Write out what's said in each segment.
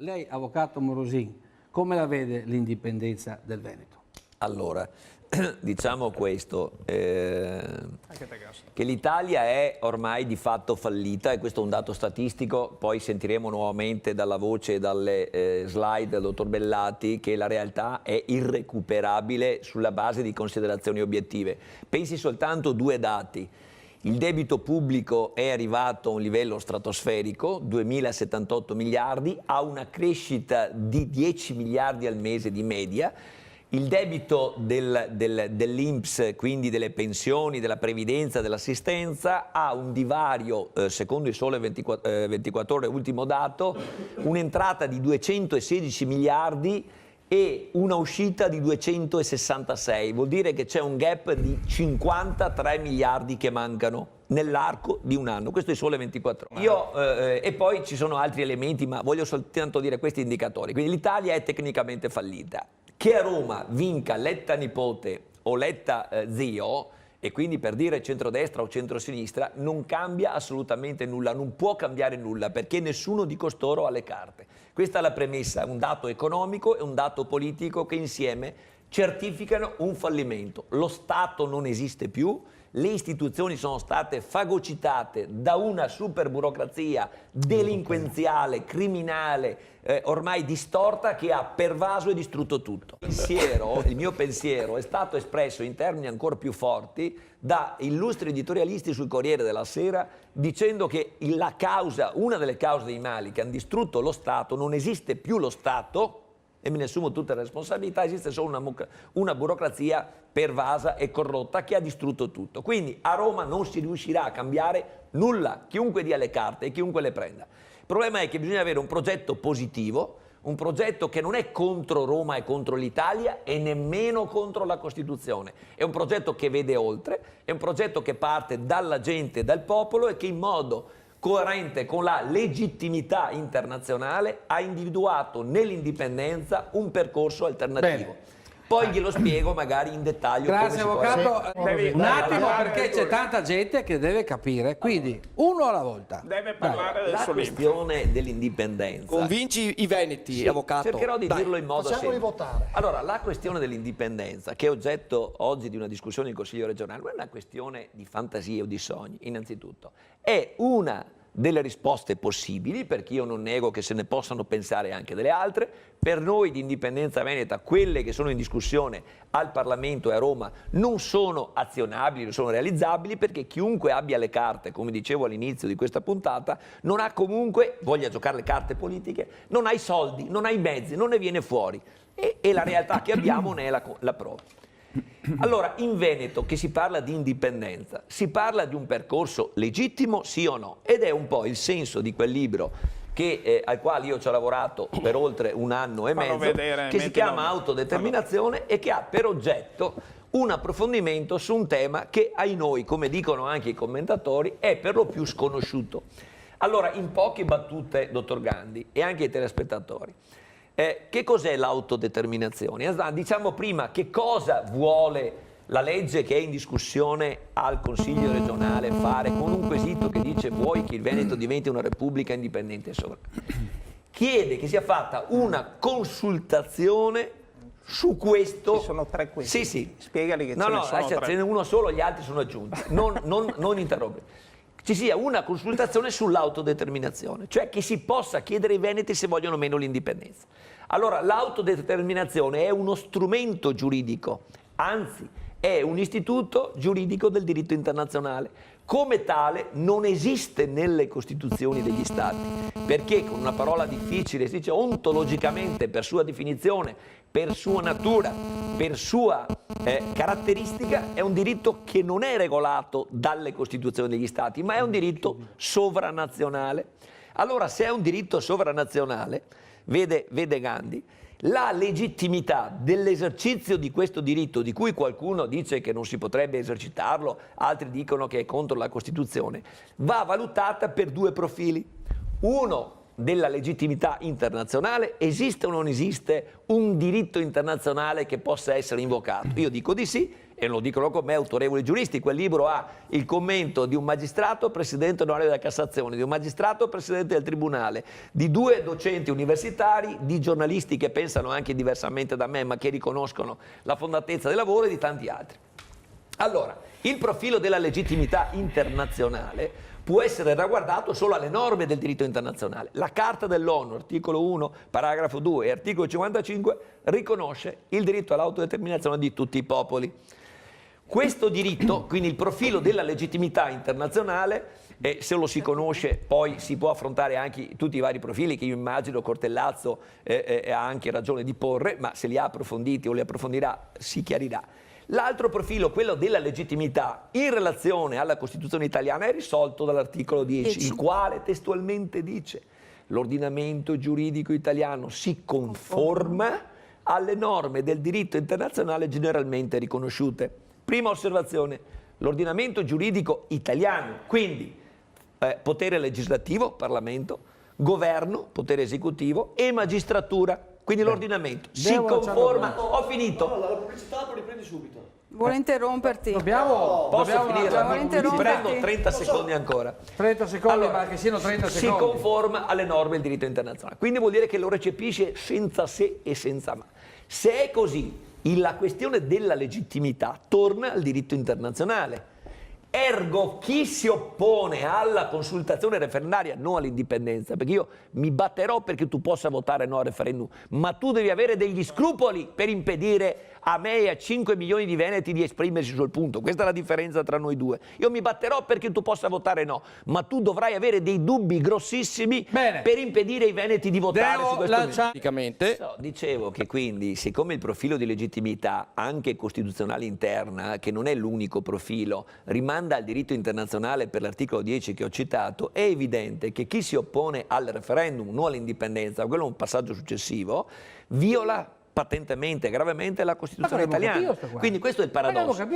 Lei, avvocato Morosin, come la vede l'indipendenza del Veneto? Allora, diciamo questo, che l'Italia è ormai di fatto fallita, e questo è un dato statistico, poi sentiremo nuovamente dalla voce e dalle slide del dottor Bellati che la realtà è irrecuperabile sulla base di considerazioni obiettive. Pensi soltanto a due dati. Il debito pubblico è arrivato a un livello stratosferico, 2.078 miliardi, ha una crescita di 10 miliardi al mese di media. Il debito dell'INPS, quindi delle pensioni, della previdenza, dell'assistenza, ha un divario, secondo il Sole 24 Ore, ultimo dato, un'entrata di 216 miliardi e una uscita di 266. Vuol dire che c'è un gap di 53 miliardi che mancano nell'arco di un anno. Questo è il Sole 24 Ore. E poi ci sono altri elementi, ma voglio soltanto dire questi indicatori. Quindi l'Italia è tecnicamente fallita. Che a Roma vinca Letta nipote o Letta zio, e quindi per dire centrodestra o centrosinistra, non cambia assolutamente nulla, non può cambiare nulla, perché nessuno di costoro ha le carte. Questa è la premessa, è un dato economico e un dato politico che insieme certificano un fallimento. Lo Stato non esiste più, le istituzioni sono state fagocitate da una super burocrazia delinquenziale, criminale, ormai distorta, che ha pervaso e distrutto tutto. Il mio pensiero è stato espresso in termini ancora più forti da illustri editorialisti sul Corriere della Sera, dicendo che una delle cause dei mali che hanno distrutto lo Stato, non esiste più lo Stato, e me ne assumo tutte le responsabilità, esiste solo una burocrazia pervasa e corrotta che ha distrutto tutto. Quindi a Roma non si riuscirà a cambiare nulla, chiunque dia le carte e chiunque le prenda. Il problema è che bisogna avere un progetto positivo, un progetto che non è contro Roma e contro l'Italia e nemmeno contro la Costituzione. È un progetto che vede oltre, è un progetto che parte dalla gente e dal popolo e che in modo coerente con la legittimità internazionale ha individuato nell'indipendenza un percorso alternativo. Bene. Poi glielo spiego magari in dettaglio. Grazie avvocato. Un attimo, perché c'è lui. tanta gente che deve capire, quindi uno alla volta. Deve parlare del La suo libro. questione dell'indipendenza. Convinci i veneti, avvocato. Cercherò di dirlo in modo facciamoli semplice. votare. Allora, la questione dell'indipendenza, che è oggetto oggi di una discussione in Consiglio regionale, non è una questione di fantasie o di sogni, innanzitutto. È una delle risposte possibili, perché io non nego che se ne possano pensare anche delle altre. Per noi di Indipendenza Veneta, quelle che sono in discussione al Parlamento e a Roma non sono azionabili, non sono realizzabili, perché chiunque abbia le carte, come dicevo all'inizio di questa puntata, non ha comunque, voglia giocare le carte politiche, non ha i soldi, non ha i mezzi, non ne viene fuori. E la realtà che abbiamo ne è la prova. Allora, in Veneto, che si parla di indipendenza, si parla di un percorso legittimo, sì o no? Ed è un po' il senso di quel libro al quale io ci ho lavorato per oltre un anno e mezzo, che si chiama Autodeterminazione e che ha per oggetto un approfondimento su un tema che, ai noi, come dicono anche i commentatori, è per lo più sconosciuto. Allora, in poche battute, dottor Gandhi, e anche ai telespettatori, che cos'è l'autodeterminazione? Diciamo prima che cosa vuole la legge che è in discussione al Consiglio regionale fare con un quesito che dice: vuoi che il Veneto diventi una repubblica indipendente e sovrana? Chiede che sia fatta una consultazione su questo. Ci sono tre quesiti. Sì. Spiegali che ce ne sono tre. Ce n'è uno solo, gli altri sono aggiunti. Non interrompere. Ci sia una consultazione sull'autodeterminazione, cioè che si possa chiedere ai veneti se vogliono o meno l'indipendenza. Allora, l'autodeterminazione è uno strumento giuridico, anzi è un istituto giuridico del diritto internazionale. Come tale non esiste nelle Costituzioni degli Stati, perché, con una parola difficile, si dice ontologicamente, per sua definizione, per sua natura, per sua caratteristica, è un diritto che non è regolato dalle Costituzioni degli Stati, ma è un diritto sovranazionale. Allora, se è un diritto sovranazionale, vede Gandhi, la legittimità dell'esercizio di questo diritto, di cui qualcuno dice che non si potrebbe esercitarlo, altri dicono che è contro la Costituzione, va valutata per due profili. Uno, della legittimità internazionale: esiste o non esiste un diritto internazionale che possa essere invocato? Io dico di sì, e lo dicono con me autorevoli giuristi, quel libro ha il commento di un magistrato presidente onorario della Cassazione, di un magistrato presidente del Tribunale, di 2 docenti universitari, di giornalisti che pensano anche diversamente da me ma che riconoscono la fondatezza del lavoro e di tanti altri. Allora, il profilo della legittimità internazionale può essere ragguardato solo alle norme del diritto internazionale. La Carta dell'ONU, articolo 1, paragrafo 2 e articolo 55, riconosce il diritto all'autodeterminazione di tutti i popoli. Questo diritto, quindi il profilo della legittimità internazionale, se lo si conosce poi si può affrontare anche tutti i vari profili che io immagino Cortellazzo ha anche ragione di porre, ma se li ha approfonditi o li approfondirà si chiarirà. L'altro profilo, quello della legittimità in relazione alla Costituzione italiana, è risolto dall'articolo 10, il quale testualmente dice: l'ordinamento giuridico italiano si conforma alle norme del diritto internazionale generalmente riconosciute. Prima osservazione, l'ordinamento giuridico italiano, quindi potere legislativo, Parlamento, governo, potere esecutivo e magistratura. Quindi l'ordinamento si conforma. Ho finito. No, la pubblicità poi riprendi subito. Vuole interromperti? Posso finire? Dobbiamo Prendo 30 secondi ancora. 30 secondi, Allora, ma che siano 30 si secondi. conforma alle norme del diritto internazionale. Quindi vuol dire che lo recepisce senza se e senza ma. Se è così, la questione della legittimità torna al diritto internazionale. Ergo, chi si oppone alla consultazione referendaria, non all'indipendenza, perché io mi batterò perché tu possa votare no al referendum, ma tu devi avere degli scrupoli per impedire a me e a 5 milioni di veneti di esprimersi sul punto. Questa è la differenza tra noi due. Io mi batterò perché tu possa votare no, ma tu dovrai avere dei dubbi grossissimi per impedire ai veneti di votare su questo punto. Dicevo che quindi, siccome il profilo di legittimità, anche costituzionale interna, che non è l'unico profilo, rimanda al diritto internazionale per l'articolo 10 che ho citato, è evidente che chi si oppone al referendum, non all'indipendenza, quello è un passaggio successivo, viola patentemente, gravemente la Costituzione italiana. Quindi questo è il paradosso.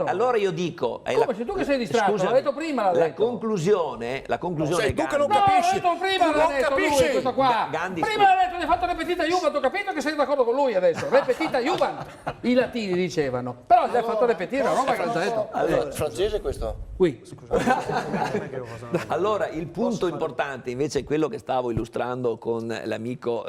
Allora io dico... Come sei tu che sei distratto? L'ho detto prima. La conclusione sei tu che non No, capisci. l'ho detto prima, l'ha detto lui, questo qua. Gandhi, Prima l'ha detto, gli hai fatto repetita Iuvant, ho capito che sei d'accordo con lui adesso. Repetita Iuvant, i latini dicevano. Però gli hai fatto repetire una roba che l'ha già detto. Allora, francese questo? Qui. Allora, il punto importante invece è quello che stavo illustrando con l'amico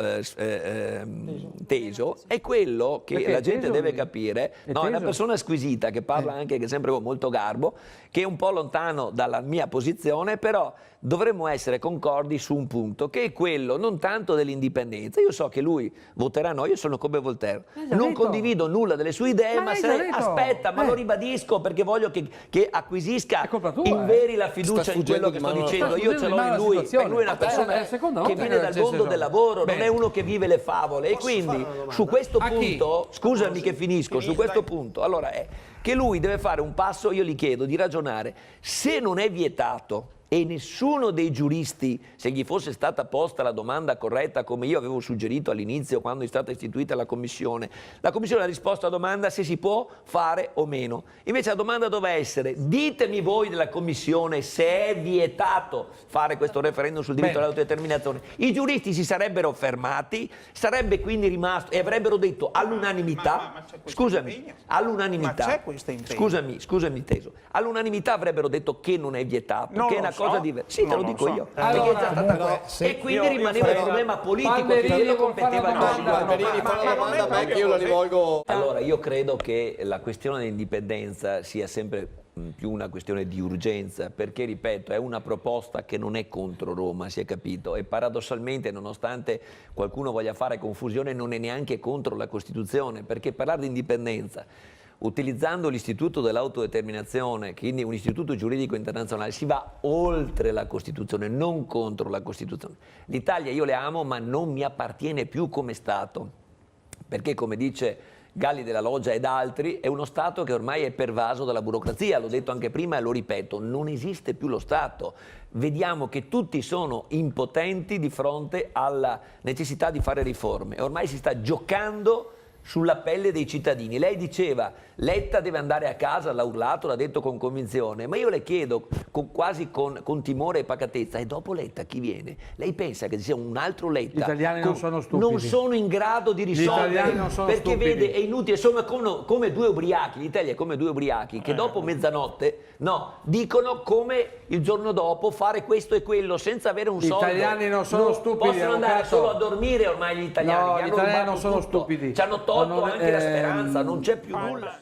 Teso, è quello che Perché la gente Teso deve lì? capire. È No, è una Teso? persona squisita che parla anche, che sempre con molto garbo, che è un po' lontano dalla mia posizione, però dovremmo essere concordi su un punto, che è quello non tanto dell'indipendenza. Io so che lui voterà no, io sono come Voltaire. Non condivido nulla delle sue idee, ma se aspetta, ma lo ribadisco perché voglio che acquisisca in veri la fiducia in quello che sto dicendo. Io ce l'ho in lui, e lui è una persona che viene dal mondo del lavoro, non è uno che vive le favole. E quindi su questo punto, scusami che finisco, su questo punto, allora è che lui deve fare un passo, io gli chiedo di ragionare, se non è vietato, e nessuno dei giuristi, se gli fosse stata posta la domanda corretta come io avevo suggerito all'inizio quando è stata istituita la commissione ha risposto alla domanda se si può fare o meno. Invece la domanda doveva essere: ditemi voi della commissione se è vietato fare questo referendum sul diritto all'autodeterminazione. I giuristi si sarebbero fermati, sarebbe quindi rimasto e avrebbero detto all'unanimità, scusami, all'unanimità, scusami Teso, all'unimità avrebbero detto che non è vietato, che è una cosa diversa. Sì, te lo dico io. Allora, E quindi rimaneva il problema politico che quello competeva a me che io la rivolgo. Allora, io credo che la questione dell'indipendenza sia sempre più una questione di urgenza, perché, ripeto, è una proposta che non è contro Roma, si è capito, e paradossalmente, nonostante qualcuno voglia fare confusione, non è neanche contro la Costituzione, perché parlare di indipendenza utilizzando l'istituto dell'autodeterminazione, quindi un istituto giuridico internazionale, si va oltre la Costituzione, non contro la Costituzione. L'Italia io le amo, ma non mi appartiene più come Stato, perché, come dice Galli della Loggia ed altri, è uno Stato che ormai è pervaso dalla burocrazia. L'ho detto anche prima e lo ripeto, non esiste più lo Stato. Vediamo che tutti sono impotenti di fronte alla necessità di fare riforme. Ormai si sta giocando sulla pelle dei cittadini. Lei diceva Letta deve andare a casa, l'ha urlato, l'ha detto con convinzione, ma io le chiedo quasi con timore e pacatezza, e dopo Letta chi viene? Lei pensa che ci sia un altro Letta? Gli italiani non sono stupidi. Non sono in grado di risolvere, non sono perché stupidi. vede, è inutile, sono come due ubriachi, l'Italia è come due ubriachi che dopo mezzanotte dicono come il giorno dopo fare questo e quello senza avere un soldo. Gli italiani non sono stupidi, possono andare avvocato. solo a dormire ormai gli italiani. No, che gli hanno italiani rubato non sono tutto. stupidi. Ci hanno tolto Ma non- anche la speranza, non c'è più nulla.